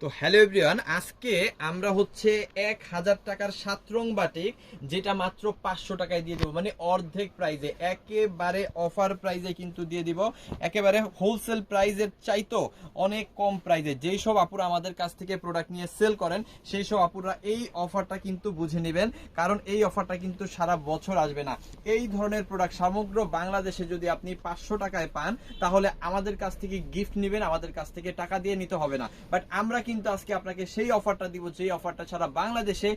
তো hello everyone, আজকে আমরা হচ্ছে 1000 টাকার 7 রং বাটিক যেটা মাত্র 500 টাকায় দিয়ে দেবো, মানে অর্ধেক প্রাইজে, একেবারে অফার প্রাইজে কিন্তু দিয়ে দিব। একেবারে হোলসেল প্রাইজের চাইতো অনেক কম প্রাইজে। যেই সব আপুরা আমাদের কাছ থেকে প্রোডাক্ট নিয়ে সেল করেন সেই সব আপুরা এই অফারটা কিন্তু বুঝে নেবেন, কারণ এই অফারটা কিন্তু সারা বছর আসবে না। এই ধরনের প্রোডাক্ট সমগ্র বাংলাদেশে যদি আপনি 500 টাকায় পান তাহলে আমাদের কাছ থেকে গিফট নেবেন, আমাদের কাছ থেকে টাকা দিয়ে নিতে হবে না। বাট আমরা কিন্তু আজকে আপনাকে সেই অফারটা দিব যেই অফারটা সারা বাংলাদেশে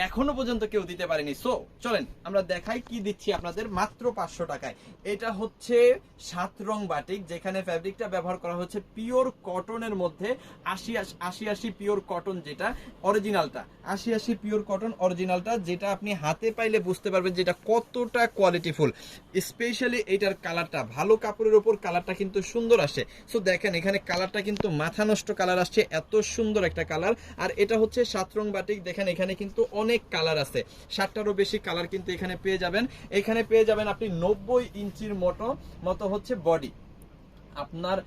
এখনো পর্যন্ত কেউ দিতে পারেনি। সো চলেন আমরা দেখাই কি দিচ্ছি আপনাদের মাত্র 500 টাকায়। এটা হচ্ছে 7 রং বাটিক, যেখানে ফ্যাব্রিকটা ব্যবহার করা হচ্ছে পিওর কটনের মধ্যে 80 পিওর কটন, যেটা অরিজিনালটা 80 পিওর কটন অরিজিনালটা, যেটা আপনি হাতে পাইলে বুঝতে পারবেন যেটা কতটা কোয়ালিটিফুল। স্পেশালি এটার কালারটা, ভালো কাপড়ের উপর কালারটা কিন্তু সুন্দর আসে। সো দেখেন এখানে কালারটা কিন্তু মাথা নষ্ট কালার আসছে, এত সুন্দর একটা কালার। আর এটা হচ্ছে 7 রং বাটিক, দেখেন এখানে কিন্তু অনেক কালার আছে, 60টারও বেশি কালার কিন্তু এখানে পেয়ে যাবেন। এখানে পেয়ে যাবেন আপনি 90 ইঞ্চির মতো হচ্ছে বডি। আপনার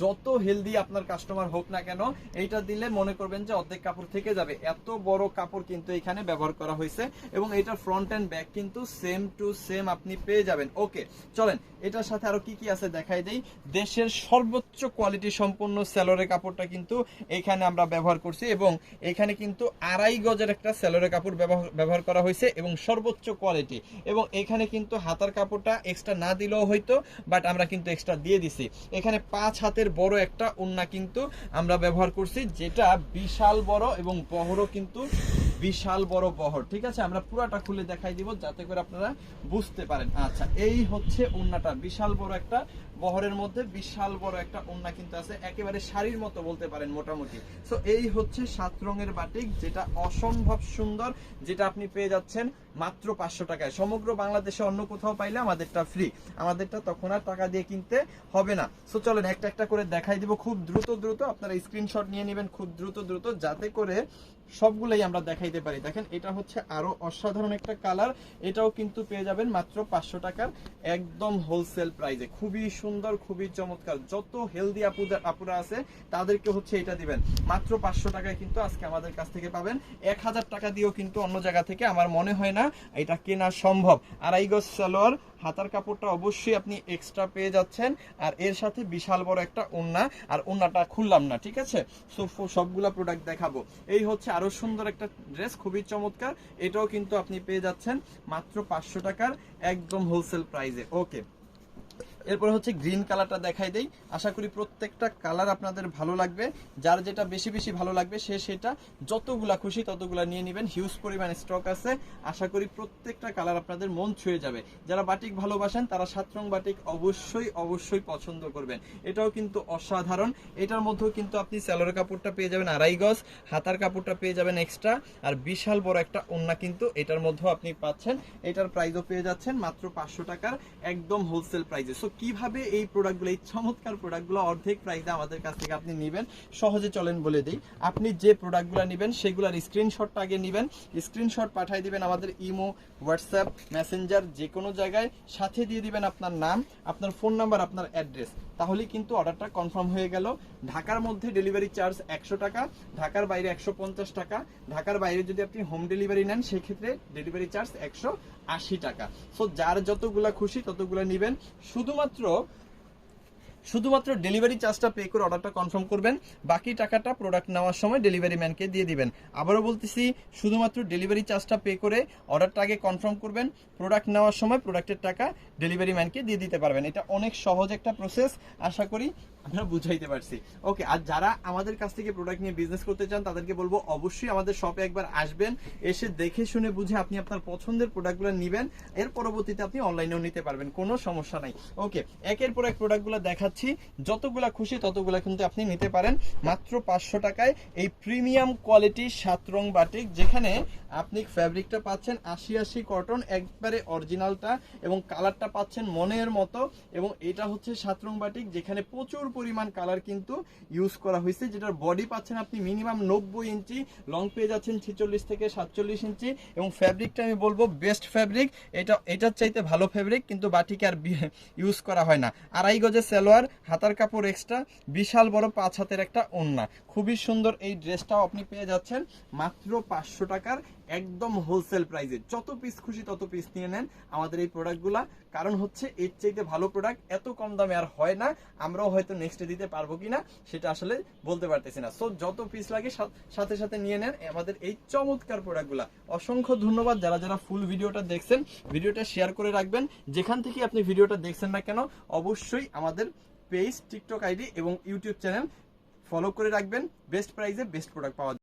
যত হেলদি আপনার কাস্টমার হোক না কেন, এইটা দিলে মনে করবেন যে অর্ধেক কাপড় থেকে যাবে, এত বড় কাপড় কিন্তু এখানে ব্যবহার করা হয়েছে। এবং এটা ফ্রন্ট এন্ড ব্যাক কিন্তু সেম টু সেম আপনি পেয়ে যাবেন। ওকে চলেন এটার সাথে আরো কি কি আছে দেখাই দেই। দেশের সর্বোচ্চ কোয়ালিটি সম্পন্ন সেলরের কাপড়টা কিন্তু এখানে আমরা ব্যবহার করছি, এবং এখানে কিন্তু 2.5 গজের একটা সেলরের কাপড় ব্যবহার করা হয়েছে এবং সর্বোচ্চ কোয়ালিটি। এবং এখানে কিন্তু হাতার কাপড়টা এক্সট্রা না দিলেও হয়তো, বাট আমরা কিন্তু এক্সট্রা দিয়ে দিছি। এখানে 5 হাতের বড় একটা ওড়না কিন্তু আমরা ব্যবহার করছি, যেটা বিশাল বড় এবং বহরও কিন্তু বিশাল বড় বহর। ঠিক আছে, আমরা পুরাটা খুলে দেখাই দিব যাতে করে আপনারা বুঝতে পারেন। আচ্ছা, এই হচ্ছে ওড়নাটা, বিশাল বড় একটা বহরের মধ্যে বিশাল বড় একটা ওড়না কিন্তু আছে, একেবারে শাড়ির মতো বলতে পারেন মোটামুটি। সো এই হচ্ছে 7 রঙের বাটিক, যেটা অসম্ভব সুন্দর, যেটা আপনি পেয়ে যাচ্ছেন মাত্র 500 টাকায়। সমগ্র বাংলাদেশে অন্য কোথাও পাইলে আমাদেরটা ফ্রি, আমাদেরটা তখন আর টাকা দিয়ে কিনতে হবে না। সো চলেন একটা একটা করে দেখাই দিব খুব দ্রুত আপনারা স্ক্রিনশট নিয়ে নেবেন খুব দ্রুত, যাতে করে সবগুলোই আমরা দেখাইতে পারি। দেখেন এটা হচ্ছে আরো অসাধারণ একটা কালার, এটাও কিন্তু পেয়ে যাবেন মাত্র 500 টাকার একদম হোলসেল প্রাইসে। খুবই সুন্দর, খুবই চমৎকার। যত হেলদি আপুরা আছে তাদেরকে হচ্ছে এটা দিবেন মাত্র 500 টাকায়, কিন্তু আজকে আমাদের কাছ থেকে পাবেন। 1000 টাকা দিয়েও কিন্তু অন্য জায়গা থেকে আমার মনে হয় না এটা কেনা সম্ভব। 2.5 গজ সালোয়ার, হাতার কাপড়টা অবশ্যই আপনি এক্সট্রা পেয়ে যাচ্ছেন, আর এর সাথে বিশাল বড় একটা ওড়না। আর ওড়নাটা খুললাম না, ঠিক আছে, সো সবগুলা প্রোডাক্ট দেখাবো। এই হচ্ছে আরো সুন্দর একটা ড্রেস, খুবই চমৎকার, এটাও কিন্তু আপনি পেয়ে যাচ্ছেন মাত্র 500 টাকার একদম হোলসেল প্রাইসে। ওকে, এরপর হচ্ছে গ্রিন কালারটা দেখাই দেই। আশা করি প্রত্যেকটা কালার আপনাদের ভালো লাগবে, যার যেটা বেশি বেশি ভালো লাগবে সে সেটা যতগুলা খুশি ততগুলা নিয়ে নেবেন, হিউজ পরিমাণ স্টক আছে। আশা করি প্রত্যেকটা কালার আপনাদের মন ছুঁয়ে যাবে। যারা বাটিক ভালোবাসেন তারা 7 রং বাটিক অবশ্যই পছন্দ করবেন। এটাও কিন্তু অসাধারণ। এটার মধ্যেও কিন্তু আপনি সেলোয়ার কাপড়টা পেয়ে যাবেন 2.5 গজ, হাতার কাপড়টা পেয়ে যাবেন এক্সট্রা, আর বিশাল বড় একটা ওড়না কিন্তু এটার মধ্যেও আপনি পাচ্ছেন। এটার প্রাইসও পেয়ে যাচ্ছেন মাত্র 500 টাকার একদম হোলসেল প্রাইসে। সো কিভাবে এই প্রোডাক্টগুলো, এই চমৎকার প্রোডাক্টগুলো অর্ধেক প্রাইসে আমাদের কাছ থেকে আপনি নেবেন সহজে চলেন বলে দিই। আপনি যে প্রোডাক্টগুলো নেবেন সেগুলোর স্ক্রিনশটটা আগে নেবেন, স্ক্রিনশট পাঠিয়ে দিবেন আমাদের ইমো, হোয়াটসঅ্যাপ, মেসেঞ্জার, যে কোনো জায়গায়। সাথে দিয়ে দিবেন আপনার নাম, আপনার ফোন নাম্বার, আপনার অ্যাড্রেস, তাহলেই কিন্তু অর্ডারটা কনফার্ম হয়ে গেল। ঢাকার মধ্যে ডেলিভারি চার্জ 100 টাকা, ঢাকার বাইরে 150 টাকা। ঢাকার বাইরে যদি আপনি হোম ডেলিভারি নেন সেক্ষেত্রে ডেলিভারি চার্জ 180 টাকা। সো যার যতগুলা খুশি ততগুলা নেবেন। শুধুমাত্র ডেলিভারি চার্জটা পে করে অর্ডারটা কনফার্ম করবেন, বাকি টাকাটা প্রোডাক্ট নেওয়ার সময় ডেলিভারি ম্যানকে দিয়ে দিবেন। আবারও বলতেছি, শুধুমাত্র ডেলিভারি চার্জটা পে করে অর্ডারটা আগে কনফার্ম করবেন, প্রোডাক্ট নেওয়ার সময় প্রোডাক্টের টাকা ডেলিভারি ম্যানকে দিয়ে দিতে পারবেন। এটা অনেক সহজ একটা প্রসেস, আশা করি আমরা বুঝাইতে পারছি। ওকে, আর যারা আমাদের কাছ থেকে প্রোডাক্ট নিয়ে বিজনেস করতে চান তাদেরকে বলবো অবশ্যই আমাদের শপে একবার আসবেন, এসে দেখে শুনে বুঝে আপনি আপনার পছন্দের প্রোডাক্টগুলো নেবেন। এর পরবর্তীতে আপনি অনলাইনেও নিতে পারবেন, কোনো সমস্যা নাই। ওকে, একের পর এক প্রোডাক্টগুলো দেখাচ্ছি, যতগুলা খুশি ততগুলা কিন্তু আপনি নিতে পারেন মাত্র 500 টাকায়। এই প্রিমিয়াম কোয়ালিটি 7 রং বাটিক, যেখানে আপনি ফ্যাব্রিকটা পাচ্ছেন 80 কটন, একবারে অরিজিনালটা, এবং কালারটা পাচ্ছেন মনের মতো। এবং এটা হচ্ছে 7 রং বাটিক, যেখানে প্রচুর পরিমাণ কালার কিন্তু ইউজ করা হয়েছে, যেটার বডি পাচ্ছেন আপনি মিনিমাম 90 ইঞ্চি, লং পেয়ে যাচ্ছেন 46 থেকে 47 ইঞ্চি, এবং ফ্যাব্রিকটা আমি বলবো বেস্ট ফ্যাব্রিক, এটার চাইতে ভালো ফ্যাব্রিক কিন্তু বাটিকে আর ইউজ করা হয় না। 2.5 গজের সালোয়ার, হাতার কাপড় এক্সট্রা, বিশাল বড় 5 হাতের একটা ওড়না, খুবই সুন্দর এই ড্রেসটাও আপনি পেয়ে যাচ্ছেন মাত্র 500 টাকার একদম হোলসেল প্রাইসে। যত পিস খুশি তত পিস নিয়ে নেন আমাদের এই প্রোডাক্টগুলা, কারণ হচ্ছে এর চাইতে ভালো প্রোডাক্ট এত কম দামে আর হয় না, আমরাও হয়তো নেক্সটে দিতে পারবো কিনা সেটা আসলে বলতে পারতেছি না। সো যত পিস লাগে সাথে সাথে নিয়ে নেন আমাদের এই চমৎকার প্রোডাক্টগুলা। অসংখ্য ধন্যবাদ যারা যারা ফুল ভিডিওটা দেখছেন, ভিডিওটা শেয়ার করে রাখবেন, যেখান থেকে আপনি ভিডিওটা দেখছেন না কেন অবশ্যই আমাদের পেজ, টিকটক আইডি এবং ইউটিউব চ্যানেল ফলো করে রাখবেন। বেস্ট প্রাইসে বেস্ট প্রোডাক্ট পাওয়া